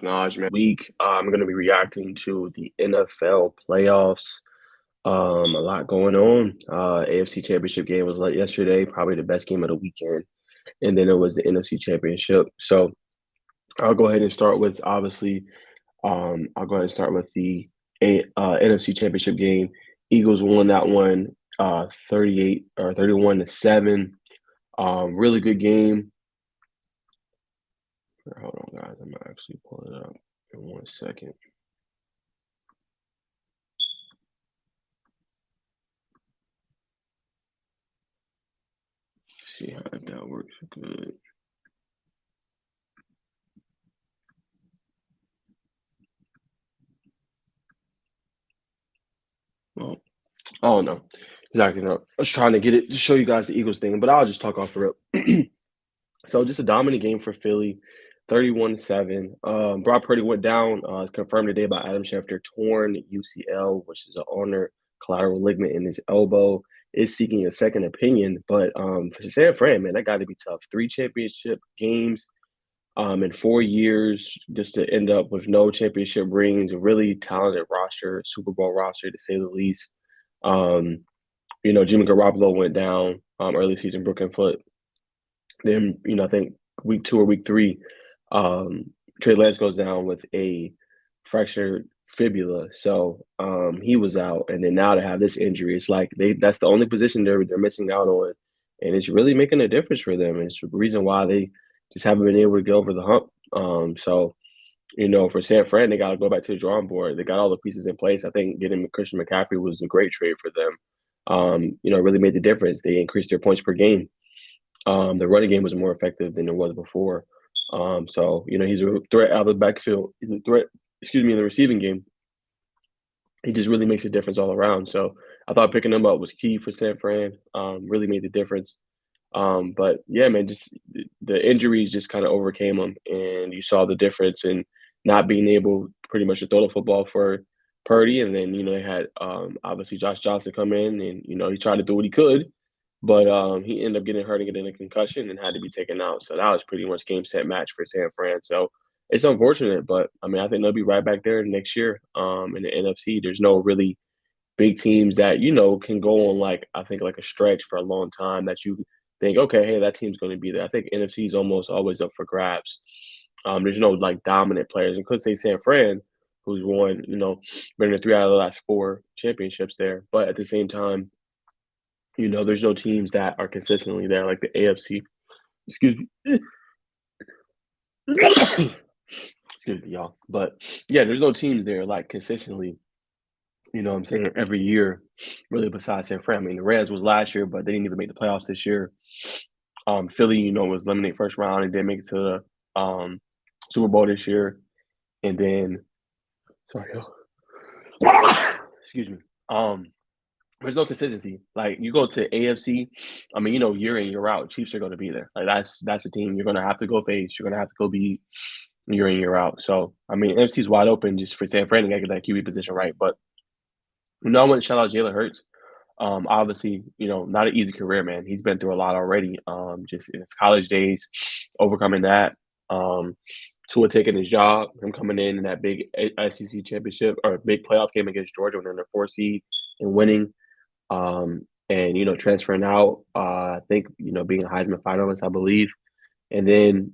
Najeh, man. I'm going to be reacting to the NFL playoffs. A lot going on. AFC Championship game was like yesterday, probably the best game of the weekend, and then it was the NFC Championship. So I'll go ahead and start with obviously. I'll go ahead and start with the NFC Championship game. Eagles won that one, 38 or 31-7. Really good game. Hold on, guys. I'm gonna actually pull it up in 1 second. See how if that works good. Well, I don't know exactly. No. I was trying to get it to show you guys the Eagles thing, but I'll just talk off the rip. So just a dominant game for Philly, 31-7. Brock Purdy went down. It's confirmed today by Adam Schefter, torn UCL, which is an ulnar collateral ligament in his elbow. Is seeking a second opinion, but for San Fran, man, that got to be tough. 3 championship games in 4 years, just to end up with no championship rings. A really talented roster, Super Bowl roster to say the least. Um, Jimmy Garoppolo went down early season, broken foot. Then, I think week 2 or week 3, Trey Lance goes down with a fractured fibula. So he was out. And then now to have this injury, it's like that's the only position they're missing out on. And it's really making a difference for them. And it's the reason why they just haven't been able to get over the hump. For San Fran, they got to go back to the drawing board. They got all the pieces in place. I think getting Christian McCaffrey was a great trade for them. It really made the difference. They increased their points per game. The running game was more effective than it was before. He's a threat out of the backfield. He's a threat, in the receiving game. He just really makes a difference all around. So I thought picking him up was key for San Fran. Really made the difference. But yeah, man, just the injuries just kind of overcame him, and you saw the difference in not being able pretty much to throw the football for Purdy, and then they had obviously Josh Johnson come in, and he tried to do what he could, but he ended up getting hurt and getting a concussion and had to be taken out. So that was pretty much game set match for San Fran. So it's unfortunate, but I mean I think they'll be right back there next year in the NFC. There's no really big teams that can go on like I think like a stretch for a long time that you think, okay, hey, that team's going to be there. I think NFC is almost always up for grabs. There's no like dominant players, and could say San Fran, who's won better than 3 out of the last 4 championships there. But at the same time, there's no teams that are consistently there like the AFC. Excuse me. Excuse me, y'all. But yeah, there's no teams there like consistently. I'm saying every year, really besides San Fran. I mean, the Reds was last year, but they didn't even make the playoffs this year. Philly, was eliminated first round and didn't make it to the Super Bowl this year. And then, sorry, excuse me. There's no consistency. Like you go to AFC, I mean, year in year out, Chiefs are going to be there. Like that's a team you're going to have to go face. You're going to have to go beat year in year out. So I mean, NFC is wide open just for San Fran to get that QB position right. But I want to shout out Jalen Hurts. Obviously, not an easy career, man. He's been through a lot already. Just in his college days, overcoming that. Tua taking his job, him coming in that big SEC championship or big playoff game against Georgia when they're in the 4 seed and winning. And transferring out. I think being a Heisman finalist, I believe, and then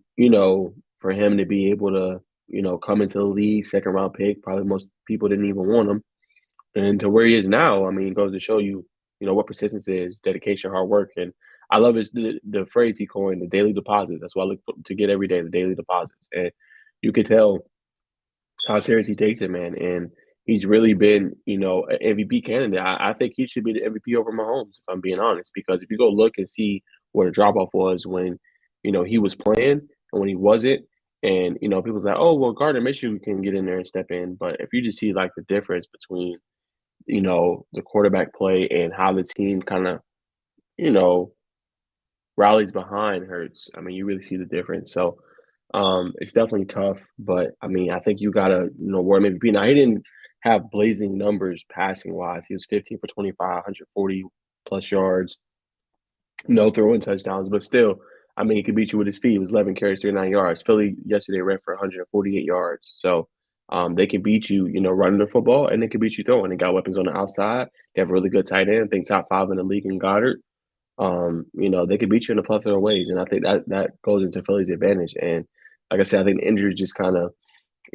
for him to be able to come into the league, second round pick, probably most people didn't even want him, and to where he is now. I mean, it goes to show you what persistence is, dedication, hard work, and I love the phrase he coined, the daily deposits. That's what I look to get every day, the daily deposits, and you could tell how serious he takes it, man. And he's really been, an MVP candidate. I think he should be the MVP over Mahomes, if I'm being honest, because if you go look and see where the drop off was when, he was playing and when he wasn't, and people's like, oh well, Gardner Minshew can get in there and step in, but if you just see like the difference between, the quarterback play and how the team kind of, you know, rallies behind Hurts, I mean, you really see the difference. So it's definitely tough, but I mean, I think you gotta, worry maybe MVP. Now he didn't have blazing numbers passing wise. He was 15 for 25, 140 plus yards, no throwing touchdowns, but still, I mean, he could beat you with his feet. It was 11 carries, 39 yards. Philly yesterday ran for 148 yards. So they can beat you, running the football, and they can beat you throwing. They got weapons on the outside. They have a really good tight end. I think top 5 in the league in Goddard. They could beat you in a plethora of ways, and I think that goes into Philly's advantage. And like I said, I think the injuries just kind of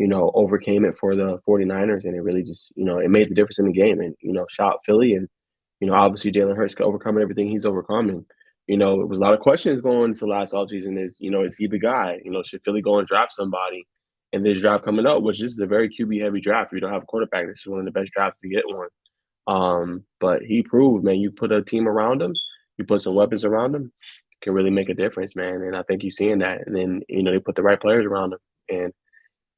overcame it for the 49ers, and it really just, it made the difference in the game. And, shout out Philly. And, obviously Jalen Hurts overcoming everything he's overcoming. It was a lot of questions going into last offseason is he the guy? Should Philly go and draft somebody in this draft coming up, which this is a very QB heavy draft. We don't have a quarterback. This is one of the best drafts to get one. But he proved, man, you put a team around him, you put some weapons around him, can really make a difference, man. And I think you're seeing that. And then, they put the right players around him. And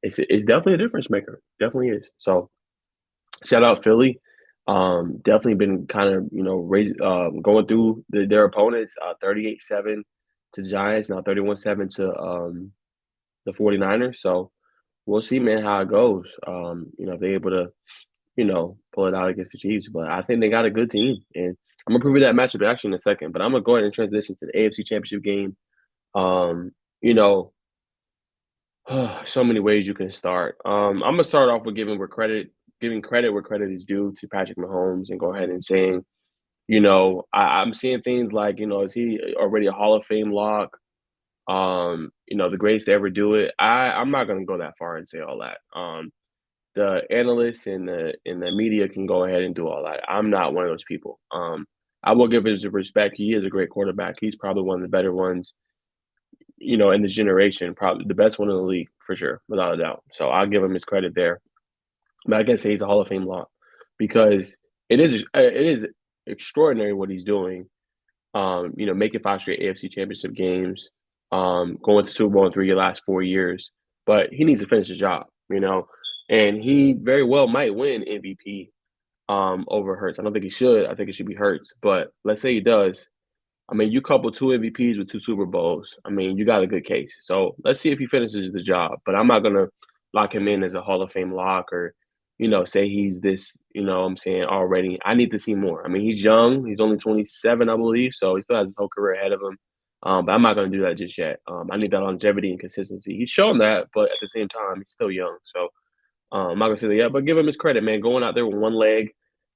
it's definitely a difference maker. Definitely is. So shout out Philly. Definitely been kind of going through their opponents. 38-7 to Giants, now 31-7 to the 49ers. So we'll see, man, how it goes. If they're able to pull it out against the Chiefs. But I think they got a good team, and I'm gonna preview that matchup actually in a second. But I'm gonna go ahead and transition to the AFC Championship game. You know, so many ways you can start. I'm gonna start off with giving credit where credit is due to Patrick Mahomes, and go ahead and saying, I'm seeing things like, is he already a Hall of Fame lock? The greatest to ever do it. I'm not gonna go that far and say all that. The analysts and the media can go ahead and do all that. I'm not one of those people. I will give him his respect. He is a great quarterback. He's probably one of the better ones, in this generation, probably the best one in the league for sure, without a doubt. So I'll give him his credit there. But I can say he's a Hall of Fame lock because it is extraordinary what he's doing. Making 5 straight AFC Championship games, going to Super Bowl in 3 of the last 4 years. But he needs to finish the job, and he very well might win MVP over Hurts. I don't think he should. I think it should be Hurts. But let's say he does. I mean, you couple 2 MVPs with 2 Super Bowls. I mean, you got a good case. So let's see if he finishes the job. But I'm not gonna lock him in as a Hall of Fame lock or, say he's this, I'm saying already. I need to see more. I mean, he's young. He's only 27, I believe. So he still has his whole career ahead of him. But I'm not gonna do that just yet. I need that longevity and consistency. He's shown that, but at the same time, he's still young. So I'm not gonna say that yet, but give him his credit, man. Going out there with one leg,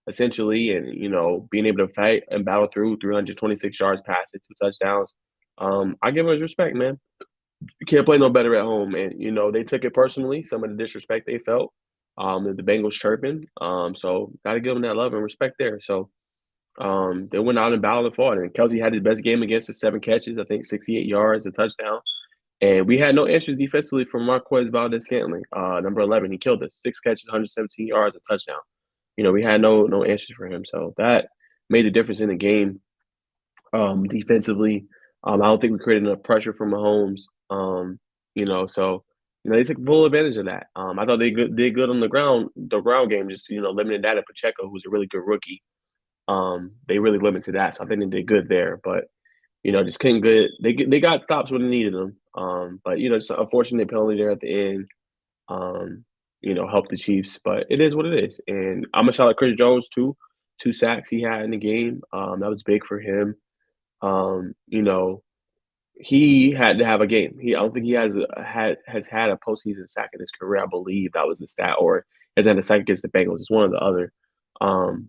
essentially, and being able to fight and battle through 326 yards passing, 2 touchdowns. I give him his respect, man. You can't play no better at home, and they took it personally. Some of the disrespect they felt, the Bengals chirping. So got to give them that love and respect there. So they went out and battled and fought, and Kelsey had his best game against the 7 catches, I think 68 yards, a touchdown. And we had no answers defensively from Marquez Valdez-Scantling, number 11. He killed us. 6 catches, 117 yards, a touchdown. We had no answers for him. So that made a difference in the game defensively. I don't think we created enough pressure for Mahomes. So they took full advantage of that. I thought they did good on the ground game, just limiting that at Pacheco, who's a really good rookie. They really limited that, so I think they did good there. But just couldn't get they got stops when they needed them. But it's an unfortunate penalty there at the end. Help the Chiefs, but it is what it is. And I'm gonna shout out Chris Jones too. 2 sacks he had in the game. That was big for him. Um, you know, he had to have a game. I don't think he has had a postseason sack in his career. I believe that was the stat, or has had a sack against the Bengals. It's one or the other.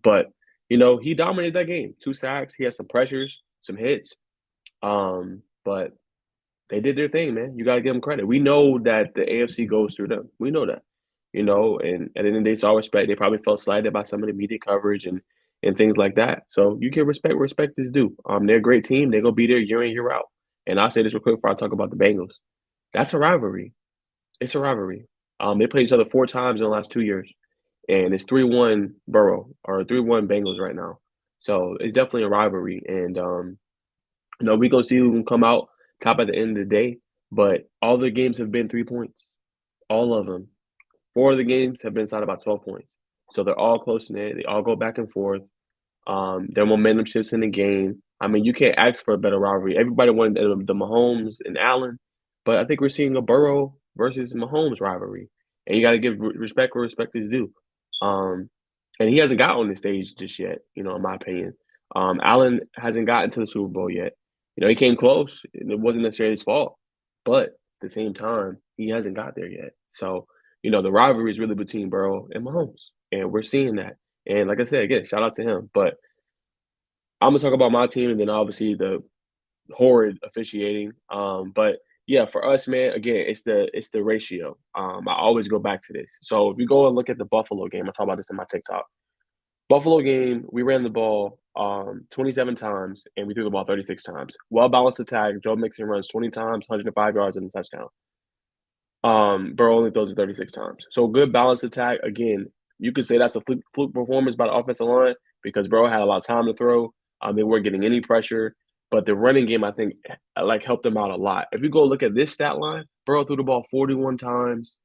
But he dominated that game. 2 sacks. He had some pressures, some hits. But they did their thing, man. You got to give them credit. We know that the AFC goes through them. We know that, and at the end of the day, it's all respect. They probably felt slighted by some of the media coverage and things like that. So you can respect where respect is due. They're a great team. They're gonna be there year in, year out. And I'll say this real quick before I talk about the Bengals. That's a rivalry. It's a rivalry. They played each other 4 times in the last 2 years, and it's 3-1 Burrow or 3-1 Bengals right now. So it's definitely a rivalry, and we gonna see who can come out top at the end of the day. But all the games have been 3 points, all of them. 4 of the games have been inside about 12 points. So they're all close in it. They all go back and forth. Their momentum shifts in the game. I mean, you can't ask for a better rivalry. Everybody wanted the Mahomes and Allen, but I think we're seeing a Burrow versus Mahomes rivalry, and you got to give respect where respect is due. And he hasn't got on the stage just yet, in my opinion. Allen hasn't gotten to the Super Bowl yet. He came close, and it wasn't necessarily his fault. But at the same time, he hasn't got there yet. So, the rivalry is really between Burrow and Mahomes, and we're seeing that. And like I said, again, shout out to him. But I'm gonna talk about my team, and then obviously the horrid officiating. But yeah, for us, man, again, it's the ratio. I always go back to this. So if you go and look at the Buffalo game, I talk about this in my TikTok. Buffalo game, we ran the ball 27 times and we threw the ball 36 times. Well balanced attack. Joe Mixon runs 20 times, 105 yards and a touchdown. Burrow only throws it 36 times. So good balanced attack. Again, you could say that's a fluke performance by the offensive line because Burrow had a lot of time to throw. They weren't getting any pressure, but the running game I think helped them out a lot. If you go look at this stat line, Burrow threw the ball 41 times.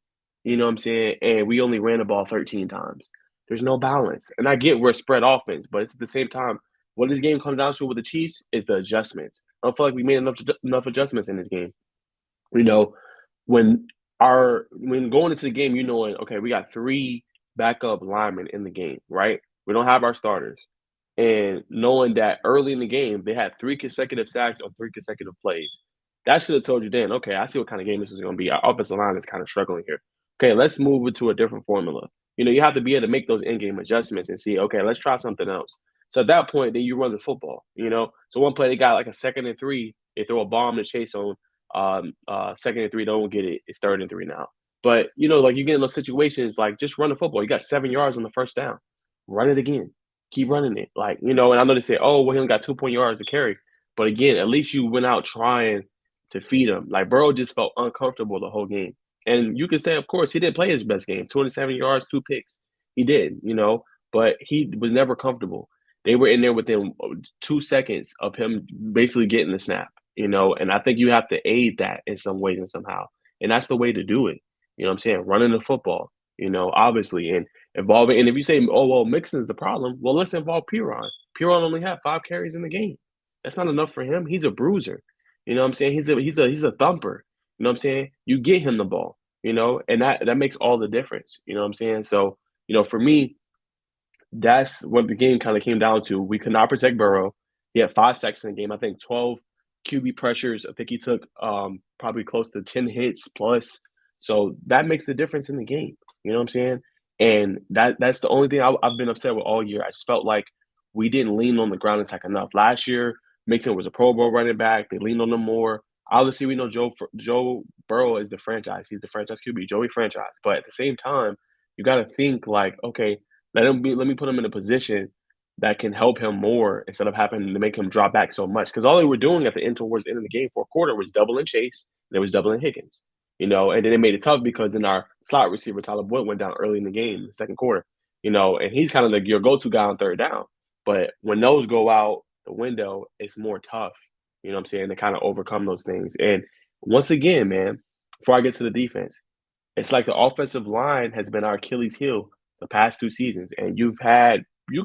You know what I'm saying? And we only ran the ball 13 times. There's no balance. And I get we're spread offense, but it's at the same time, what this game comes down to with the Chiefs is the adjustments. I don't feel like we made enough adjustments in this game. You know, when when going into the game, you knowing, okay, we got three backup linemen in the game, right? We don't have our starters. And knowing that early in the game, they had three consecutive sacks on three consecutive plays. That should have told you then, okay, I see what kind of game this is going to be. Our offensive line is kind of struggling here. Okay, let's move it to a different formula. You have to be able to make those in-game adjustments and see, okay, let's try something else. So at that point, then you run the football. So one play they got like a 2nd and 3, they throw a bomb to chase on 2nd and 3, don't get it. It's 3rd and 3 now. But like you get in those situations, like just run the football. You got 7 yards on the first down. Run it again. Keep running it. And I know they say, oh, well, he only got 2 yards to carry. But again, at least you went out trying to feed him. Like Burrow just felt uncomfortable the whole game. And you can say, of course, he didn't play his best game. 207 yards, 2 picks. He did, but he was never comfortable. They were in there within 2 seconds of him basically getting the snap, and I think you have to aid that in some ways and somehow. And that's the way to do it. You know what I'm saying? Running the football, obviously, and involving. And if you say, oh, well, Mixon's the problem, well, let's involve Piron. Piron only had 5 carries in the game. That's not enough for him. He's a bruiser. You know what I'm saying? He's a thumper. You know what I'm saying? You get him the ball, and that makes all the difference. You know what I'm saying? So, for me, that's what the game kind of came down to. We could not protect Burrow. He had 5 sacks in the game. I think 12 QB pressures. I think he took probably close to 10 hits plus. So that makes the difference in the game. You know what I'm saying? And that's the only thing I've been upset with all year. I just felt like we didn't lean on the ground attack enough. Last year, Mixon was a Pro Bowl running back. They leaned on him more. Obviously, we know Joe Burrow is the franchise. He's the franchise QB, Joey franchise. But at the same time, you got to think like, okay, let me put him in a position that can help him more instead of having to make him drop back so much. Because all they were doing at the end towards the end of the game for a quarter was doubling Chase, and it was doubling Higgins, and then it made it tough because then our slot receiver Tyler Boyd went down early in the game, the second quarter, and he's kind of like your go-to guy on third down. But when those go out the window, it's more tough, you know what I'm saying, to kind of overcome those things. And once again, man, before I get to the defense, it's like the offensive line has been our Achilles heel the past 2 seasons, and you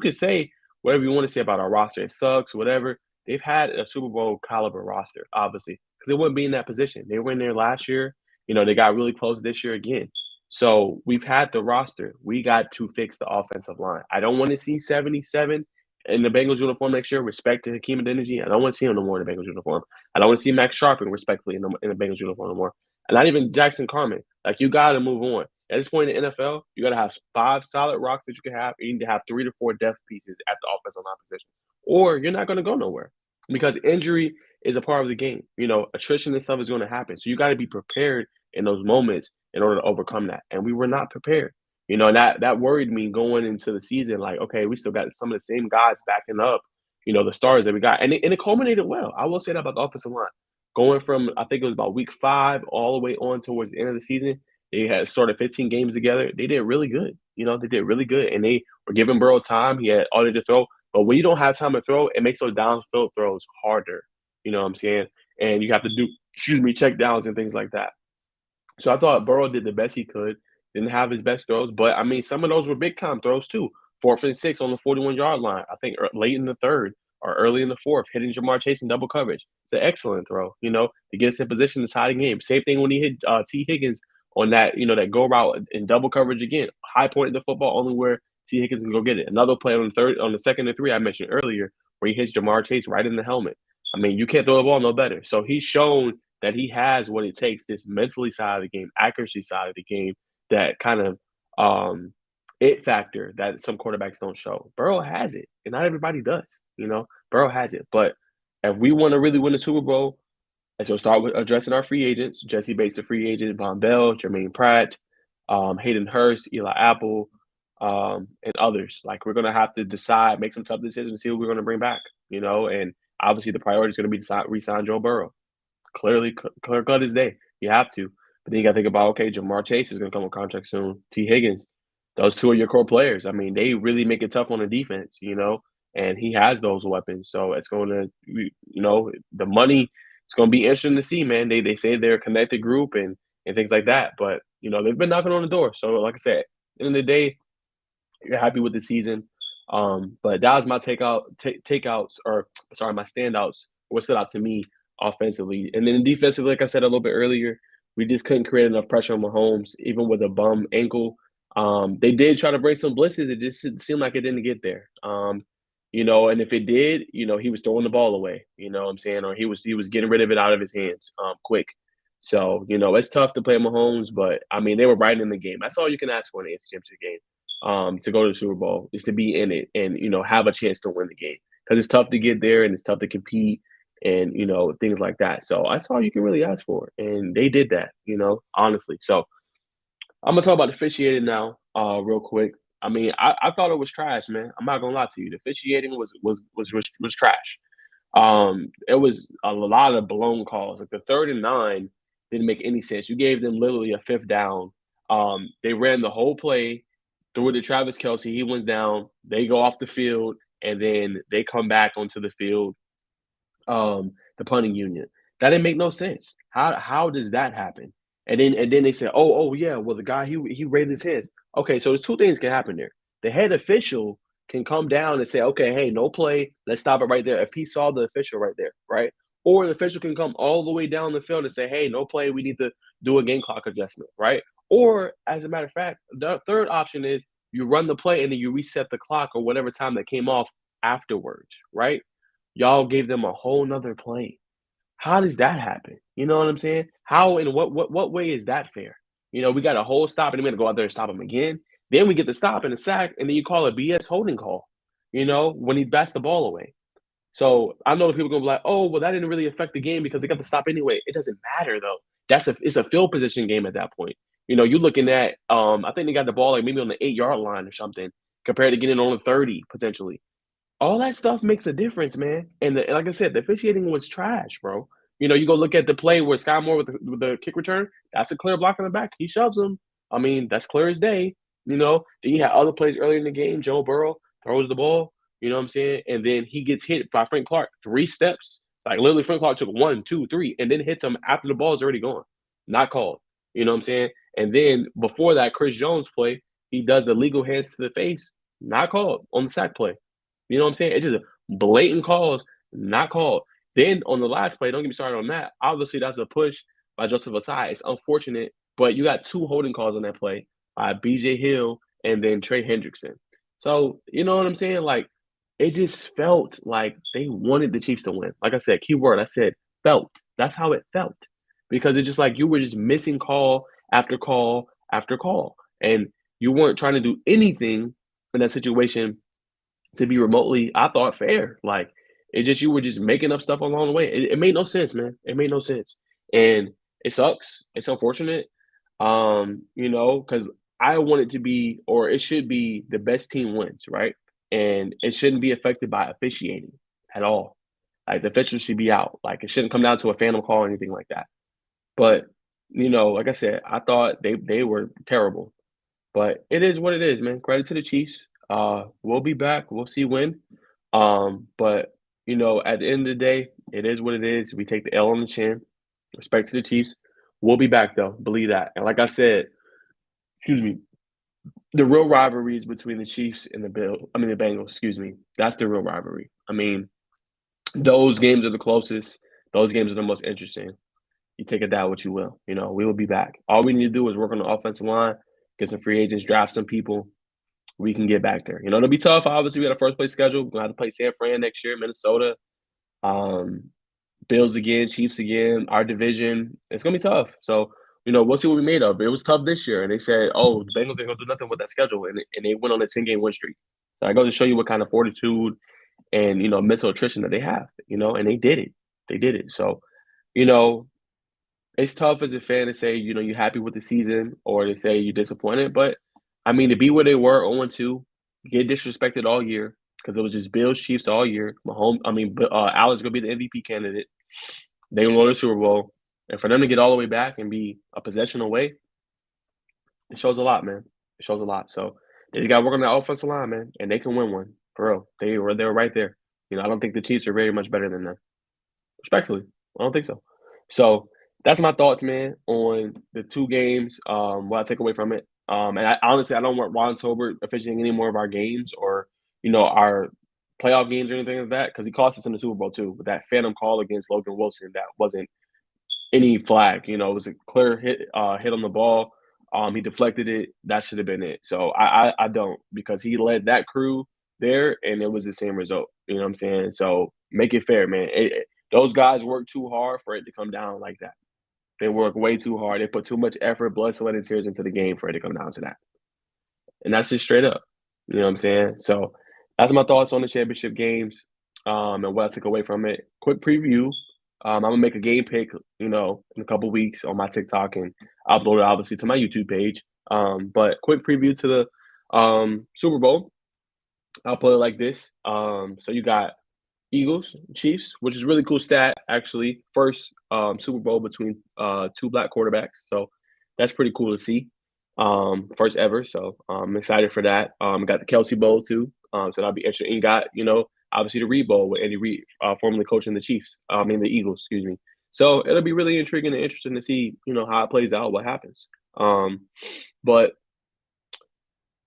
could say whatever you want to say about our roster. It sucks, whatever. They've had a Super Bowl caliber roster, obviously, because they wouldn't be in that position. They were in there last year. They got really close this year again. So we've had the roster. We got to fix the offensive line. I don't want to see 77 in the Bengals uniform next year. Respect to Hakeem Adeniji. I don't want to see him no more in the Bengals uniform. I don't want to see Max Sharping respectfully in the Bengals uniform no more. And not even Jackson Carman. Like, you got to move on. At this point in the NFL, you got to have 5 solid rocks that you can have. You need to have 3 to 4 depth pieces at the offensive line position, or you're not going to go nowhere because injury is a part of the game. Attrition and stuff is going to happen. So you got to be prepared in those moments in order to overcome that. And we were not prepared. And that worried me going into the season. Like, okay, we still got some of the same guys backing up, the stars that we got. And it culminated well. I will say that about the offensive line. Going from, I think it was about week 5 all the way on towards the end of the season, they had started 15 games together. They did really good. They did really good. And they were giving Burrow time. He had all to throw. But when you don't have time to throw, it makes those downfield throws harder. You know what I'm saying? And you have to do, check downs and things like that. So I thought Burrow did the best he could. Didn't have his best throws, but I mean, some of those were big time throws too. 4th and 6 on the 41-yard line. I think late in the third or early in the fourth, hitting Jamar Chase in double coverage. It's an excellent throw, to get us in position to tie the game. Same thing when he hit T. Higgins on that go route in double coverage again. High point in the football, only where T. Higgins can go get it. Another play on the 2nd and 3 I mentioned earlier, where he hits Jamar Chase right in the helmet. I mean, you can't throw the ball no better. So he's shown that he has what it takes, this mentally side of the game, accuracy side of the game, that kind of um it factor that some quarterbacks don't show. Burrow has it, and not everybody does. Burrow has it. But if we want to really win the Super Bowl, and so start with addressing our free agents. Jesse Bates, a free agent, Von Bell, Jermaine Pratt, Hayden Hurst, Eli Apple, and others. Like we're gonna have to decide, make some tough decisions, see who we're gonna bring back. And obviously the priority is gonna be to re-sign Joe Burrow. Clearly, clear cut as day. You have to. But then you got to think about, okay, Jamar Chase is going to come on contract soon. T. Higgins, those two are your core players. I mean, they really make it tough on the defense, and he has those weapons. So it's going to, the money, it's going to be interesting to see, man. They say they're a connected group and things like that. But, they've been knocking on the door. So, like I said, at the end of the day, you're happy with the season. But that was my takeouts, or sorry, my standouts. What stood out to me offensively, and then defensively, like I said a little bit earlier, we just couldn't create enough pressure on Mahomes, even with a bum ankle. They did try to bring some blitzes. It just seemed like it didn't get there. And if it did, he was throwing the ball away. You know what I'm saying, or he was getting rid of it out of his hands quick. So it's tough to play Mahomes, but I mean they were right in the game. That's all you can ask for in the AFC Championship game, to go to the Super Bowl, is to be in it and have a chance to win the game, because it's tough to get there and it's tough to compete and things like that. So that's all you can really ask for, and they did that, honestly. So I'm gonna talk about the officiating now, real quick. I mean, I thought it was trash, man. I'm not gonna lie to you. The officiating was trash. It was a lot of blown calls. Like the 3rd and 9 didn't make any sense. You gave them literally a fifth down. They ran the whole play, threw it to Travis Kelsey. He went down. They go off the field, and then they come back onto the field, the punting unit. That didn't make no sense. How does that happen? And then they said, oh yeah, well the guy he raised his hands. Okay, so there's two things can happen there. The head official can come down and say, okay, hey, no play, let's stop it right there. If he saw the official right there, right? Or the official can come all the way down the field and say, hey, no play, we need to do a game clock adjustment, right? Or as a matter of fact, the third option is you run the play and then you reset the clock or whatever time that came off afterwards, right? Y'all gave them a whole nother play. How does that happen? You know what I'm saying? How and what way is that fair? We got a whole stop and we're gonna go out there and stop him again. Then we get the stop and the sack, and then you call a BS holding call, when he bats the ball away. So I know people gonna be like, oh, well, that didn't really affect the game because they got the stop anyway. It doesn't matter though. It's a field position game at that point. You're looking at I think they got the ball like maybe on the 8-yard line or something, compared to getting on the 30 potentially. All that stuff makes a difference, man. And like I said, the officiating was trash, bro. You go look at the play where Sky Moore with the kick return. That's a clear block in the back. He shoves him. I mean, that's clear as day. Then you had other plays early in the game. Joe Burrow throws the ball. You know what I'm saying? And then he gets hit by Frank Clark 3 steps. Like literally, Frank Clark took 1, 2, 3, and then hits him after the ball is already gone. Not called. You know what I'm saying? And then before that, Chris Jones play, he does illegal hands to the face. Not called on the sack play. You know what I'm saying? It's just blatant calls, not called. Then on the last play, don't get me started on that. Obviously, that's a push by Joseph Asai. It's unfortunate, but you got two holding calls on that play by BJ Hill and then Trey Hendrickson. So, you know what I'm saying? Like, it just felt like they wanted the Chiefs to win. Like I said, keyword, I said felt. That's how it felt. Because it's just like you were just missing call after call after call. And you weren't trying to do anything in that situation to be remotely, I thought, fair. Like it just you were just making up stuff along the way. It made no sense, man. It made no sense, and it sucks. It's unfortunate, because I want it to be, or it should be, the best team wins, right? And it shouldn't be affected by officiating at all. Like the officials should be out. Like it shouldn't come down to a phantom call or anything like that. But like I said, I thought they were terrible. But it is what it is, man. Credit to the Chiefs. We'll be back. We'll see when. But at the end of the day, it is what it is. We take the L on the chin. Respect to the Chiefs. We'll be back though. Believe that. And like I said, excuse me, the real rivalry is between the Chiefs and the Bengals. Excuse me. That's the real rivalry. I mean, those games are the closest. Those games are the most interesting. You take it that what you will. We will be back. All we need to do is work on the offensive line, get some free agents, draft some people. We can get back there. It'll be tough. Obviously, we got a first place schedule. We're gonna have to play San Fran next year, Minnesota. Bills again, Chiefs again, our division. It's gonna be tough. So, we'll see what we made of. It was tough this year, and they said, "Oh, the Bengals ain't gonna do nothing with that schedule," and they went on a 10-game win streak. So I go to show you what kind of fortitude and mental attrition that they have. And they did it. They did it. So, you know, it's tough as a fan to say, you're happy with the season or to say you're disappointed. But I mean, to be where they were 0-2, get disrespected all year because it was just Bills Chiefs all year. Allen's gonna be the MVP candidate. They won the Super Bowl, and for them to get all the way back and be a possession away, it shows a lot, man. It shows a lot. So they just got to work on that offensive line, man, and they can win one for real. They were right there. I don't think the Chiefs are very much better than them. Respectfully, I don't think so. So that's my thoughts, man, on the two games. What I take away from it. And honestly, I don't want Ron Tolbert officiating any more of our games or our playoff games or anything like that because he cost us in the Super Bowl too with that phantom call against Logan Wilson that wasn't any flag. It was a clear hit on the ball. He deflected it. That should have been it. So I don't because he led that crew there and it was the same result. You know what I'm saying? So make it fair, man. Those guys work too hard for it to come down like that. They work way too hard. They put too much effort, blood, sweat, and tears into the game for it to come down to that. And that's just straight up. You know what I'm saying? So that's my thoughts on the championship games and what I took away from it. Quick preview. I'm gonna make a game pick, in a couple weeks on my TikTok and upload it obviously to my YouTube page. But quick preview to the Super Bowl. I'll put it like this. So you got Eagles, Chiefs, which is really cool stat actually. First Super Bowl between two black quarterbacks, so that's pretty cool to see. First ever, so I'm excited for that. Got the Kelsey Bowl too, so that'll be interesting. And got obviously the Reed Bowl with Andy Reid, formerly coaching the Chiefs. The Eagles, excuse me. So it'll be really intriguing and interesting to see how it plays out, what happens. But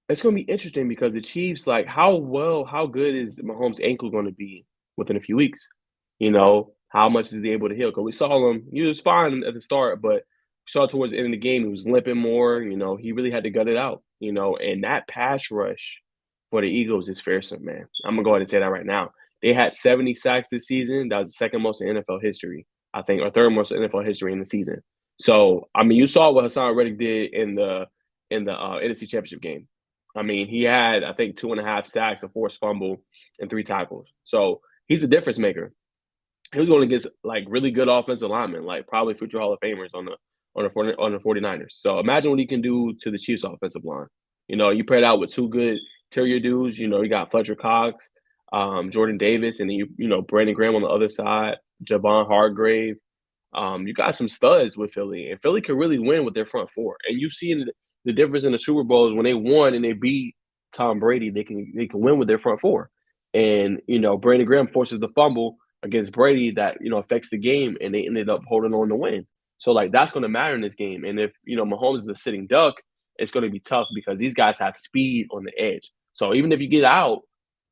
it's gonna be interesting because the Chiefs, like, how good is Mahomes' ankle gonna be within a few weeks? How much is he able to heal? Because we saw him, he was fine at the start, but saw towards the end of the game, he was limping more. He really had to gut it out. And that pass rush for the Eagles is fearsome, man. I'm gonna go ahead and say that right now. They had 70 sacks this season. That was the second most in NFL history, I think, or third most in NFL history in the season. So, I mean, you saw what Hassan Reddick did in the NFC Championship game. I mean, he had, I think, 2.5 sacks, a forced fumble, and 3 tackles. So he's a difference maker. He was going against like really good offensive linemen, like probably future Hall of Famers on the 49ers. So imagine what he can do to the Chiefs offensive line. You pair it out with two good interior dudes. You got Fletcher Cox, Jordan Davis, and then Brandon Graham on the other side, Javon Hargrave. You got some studs with Philly, and Philly can really win with their front four. And you've seen the difference in the Super Bowls when they won and they beat Tom Brady. They can win with their front four. And Brandon Graham forces the fumble against Brady that affects the game, and they ended up holding on to win. So like that's going to matter in this game. And if Mahomes is a sitting duck, it's going to be tough because these guys have speed on the edge. So even if you get out,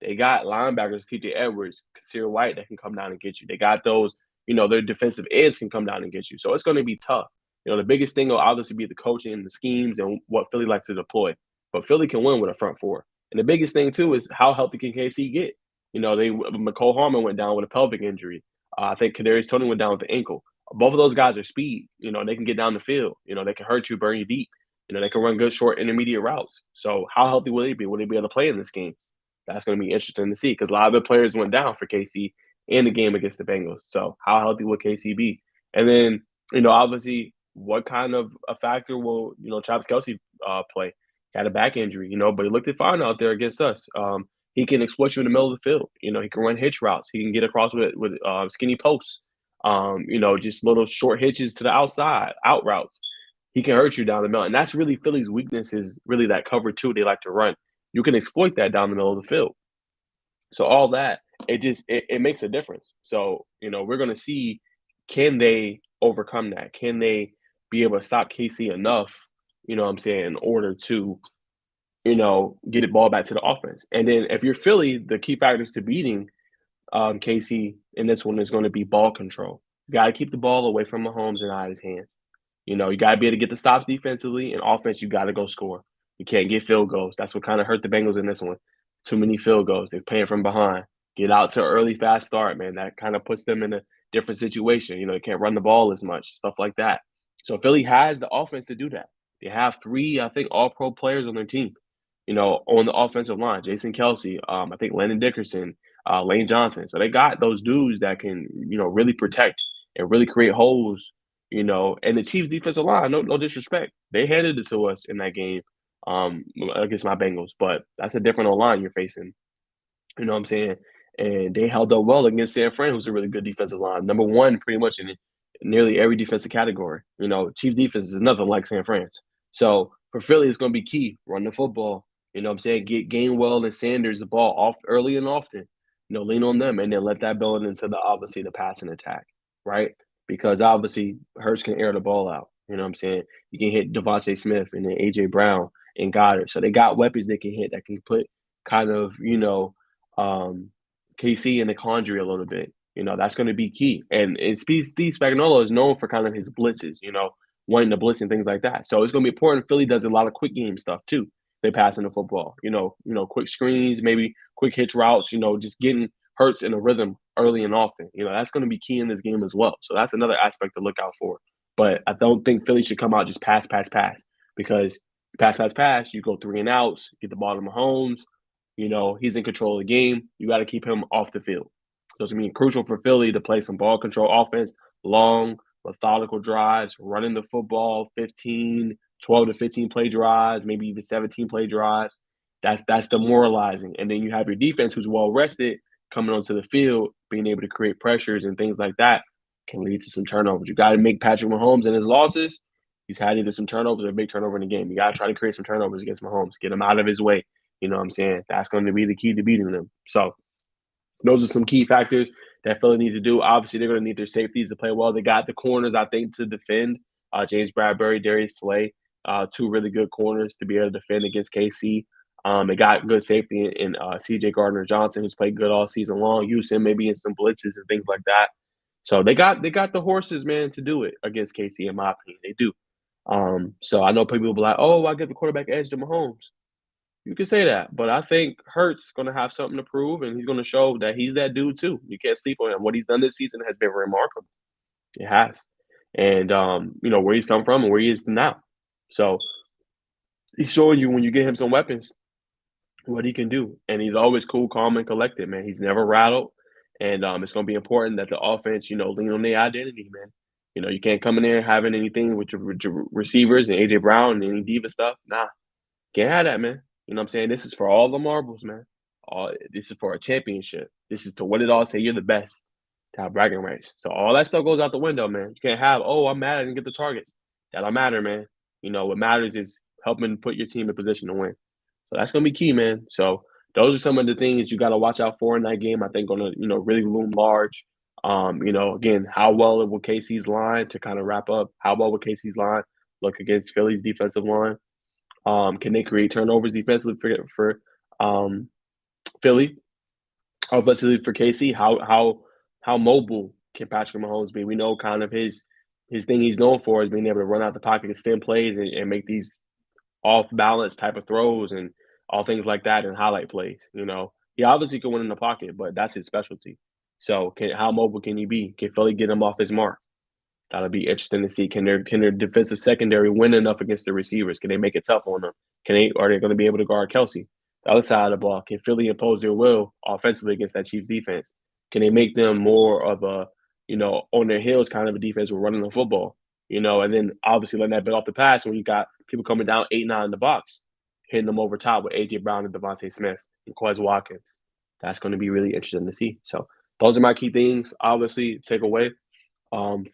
they got linebackers, T.J. Edwards, Kasir White that can come down and get you. They got those their defensive ends can come down and get you. So it's going to be tough. The biggest thing will obviously be the coaching and the schemes and what Philly likes to deploy. But Philly can win with a front four. And the biggest thing, too, is how healthy can KC get? McCole Harmon went down with a pelvic injury. I think Kadarius Toney went down with the ankle. Both of those guys are speed. They can get down the field. They can hurt you, burn you deep. They can run good, short, intermediate routes. So how healthy will they be? Will they be able to play in this game? That's going to be interesting to see because a lot of the players went down for KC in the game against the Bengals. So how healthy will KC be? And then, obviously, what kind of a factor will, Travis Kelce play? He had a back injury, but he looked fine out there against us. He can exploit you in the middle of the field. He can run hitch routes. He can get across with skinny posts. Just little short hitches to the outside, out routes. He can hurt you down the middle. And that's really Philly's weakness is really that cover two they like to run. You can exploit that down the middle of the field. So all that, it makes a difference. So, we're going to see, can they overcome that? Can they be able to stop KC enough, in order to, get the ball back to the offense? And then if you're Philly, the key factors to beating KC in this one is going to be ball control. You got to keep the ball away from Mahomes and out of his hands. You got to be able to get the stops defensively, and offense, you got to go score. You can't get field goals. That's what kind of hurt the Bengals in this one. Too many field goals. They're playing from behind. Get out to an early, fast start, man. That kind of puts them different situation. They can't run the ball as much, stuff like that. So Philly has the offense to do that. They have three, I think, all pro players on their team, on the offensive line. Jason Kelsey, I think Landon Dickerson, Lane Johnson. So they got those dudes that can, really protect and really create holes, and the Chiefs defensive line, no disrespect. They handed it to us in that game against my Bengals, but that's a different line you're facing. You know what I'm saying? And they held up well against San Fran, who's a really good defensive line. Number one, pretty much in nearly every defensive category. Chief defense is nothing like San Fran's. So for Philly, it's going to be key. Run the football. You know what I'm saying? Get Gainwell and Sanders the ball off early and often. Lean on them and then let that build into obviously the passing attack, right? Because obviously Hurts can air the ball out. You know what I'm saying? You can hit Devontae Smith and then AJ Brown and Goddard. So they got weapons they can hit that can put kind of, um, KC and the Condry a little bit. That's going to be key. And Steve Spagnuolo is known for kind of his blitzes, wanting to blitz and things like that. So it's going to be important. Philly does a lot of quick game stuff too. They pass in the football, quick screens, maybe quick hitch routes, just getting Hurts in a rhythm early and often. That's going to be key in this game as well. So that's another aspect to look out for. But I don't think Philly should come out just pass, pass, pass, because pass, pass, pass, you go 3-and-outs, get the ball to Mahomes, he's in control of the game. You got to keep him off the field. So it's going to be crucial for Philly to play some ball control offense, long, methodical drives, running the football, 12 to 15 play drives, maybe even 17 play drives. That's demoralizing. And then you have your defense who's well rested coming onto the field, being able to create pressures and things like that can lead to some turnovers. You got to make Patrick Mahomes and his losses. He's had either some turnovers or a big turnover in the game. You got to try to create some turnovers against Mahomes, get him out of his way. You know what I'm saying? That's going to be the key to beating them. So those are some key factors that Philly needs to do. Obviously, they're going to need their safeties to play well. They got the corners, I think, to defend. James Bradbury, Darius Slay, two really good corners to be able to defend against KC. They got good safety in C.J. Gardner-Johnson, who's played good all season long. Use him maybe in some blitzes and things like that. So they got the horses, man, to do it against KC, in my opinion. They do. So I know people will be like, oh, I get the quarterback edge to Mahomes. You can say that, but I think Hurts going to have something to prove, and he's going to show that he's that dude too. You can't sleep on him. What he's done this season has been remarkable. It has. And, where he's come from and where he is now. So he's showing you when you get him some weapons, what he can do. And he's always cool, calm, and collected, man. He's never rattled. And it's going to be important that the offense, lean on their identity, man. You can't come in there having anything with your receivers and A.J. Brown and any diva stuff. Nah, can't have that, man. You know what I'm saying? This is for all the marbles, man. This is for a championship. This is to win it all, say you're the best, to have bragging rights. So all that stuff goes out the window, man. You can't have, oh, I'm mad I didn't get the targets. That don't matter, man. What matters is helping put your team in position to win. So that's going to be key, man. So those are some of the things you got to watch out for in that game. I think going to, really loom large. Again, how well will KC's line, to kind of wrap up, how well will KC's line look against Philly's defensive line? Can they create turnovers defensively for Philly? Offensively for KC, how mobile can Patrick Mahomes be? We know kind of his thing he's known for is being able to run out the pocket, extend plays, and make these off balance type of throws and all things like that and highlight plays. He obviously can win in the pocket, but that's his specialty. So how mobile can he be? Can Philly get him off his mark? That'll be interesting to see. Can their defensive secondary win enough against the receivers? Can they make it tough on them? Are they going to be able to guard Kelsey? The other side of the ball, can Philly impose their will offensively against that Chiefs defense? Can they make them more of a, on their heels kind of a defense with running the football? And then obviously letting that bit off the pass when you got people coming down 8-9 in the box, hitting them over top with AJ Brown and Devontae Smith and Quez Watkins. That's going to be really interesting to see. So those are my key things. Obviously, take away from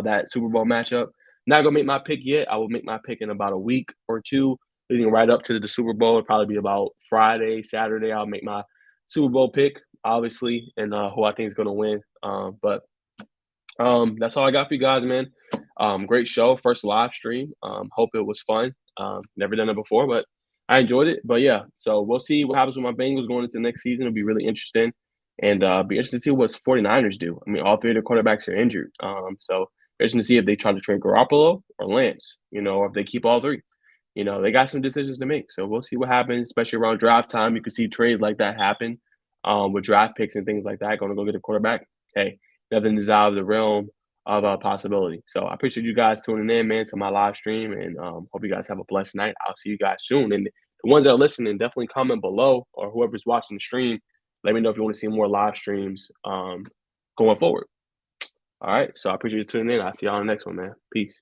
that Super Bowl matchup. Not gonna make my pick yet. I will make my pick in about a week or two, leading right up to the Super Bowl. It'll probably be about Friday, Saturday. I'll make my Super Bowl pick, obviously, and who I think is gonna win. But that's all I got for you guys, man. Great show, first live stream. Hope it was fun. Never done it before, but I enjoyed it. But yeah, so we'll see what happens with my Bengals going into next season. It'll be really interesting. And be interested to see what 49ers do. I mean, all three of their quarterbacks are injured. So interesting to see if they try to trade Garoppolo or Lance, or if they keep all three. They got some decisions to make. So we'll see what happens, especially around draft time. You can see trades like that happen with draft picks and things like that. Going to go get a quarterback. Hey, nothing is out of the realm of a possibility. So I appreciate you guys tuning in, man, to my live stream, and hope you guys have a blessed night. I'll see you guys soon. And the ones that are listening, definitely comment below, or whoever's watching the stream, let me know if you want to see more live streams going forward. All right. So I appreciate you tuning in. I'll see y'all on the next one, man. Peace.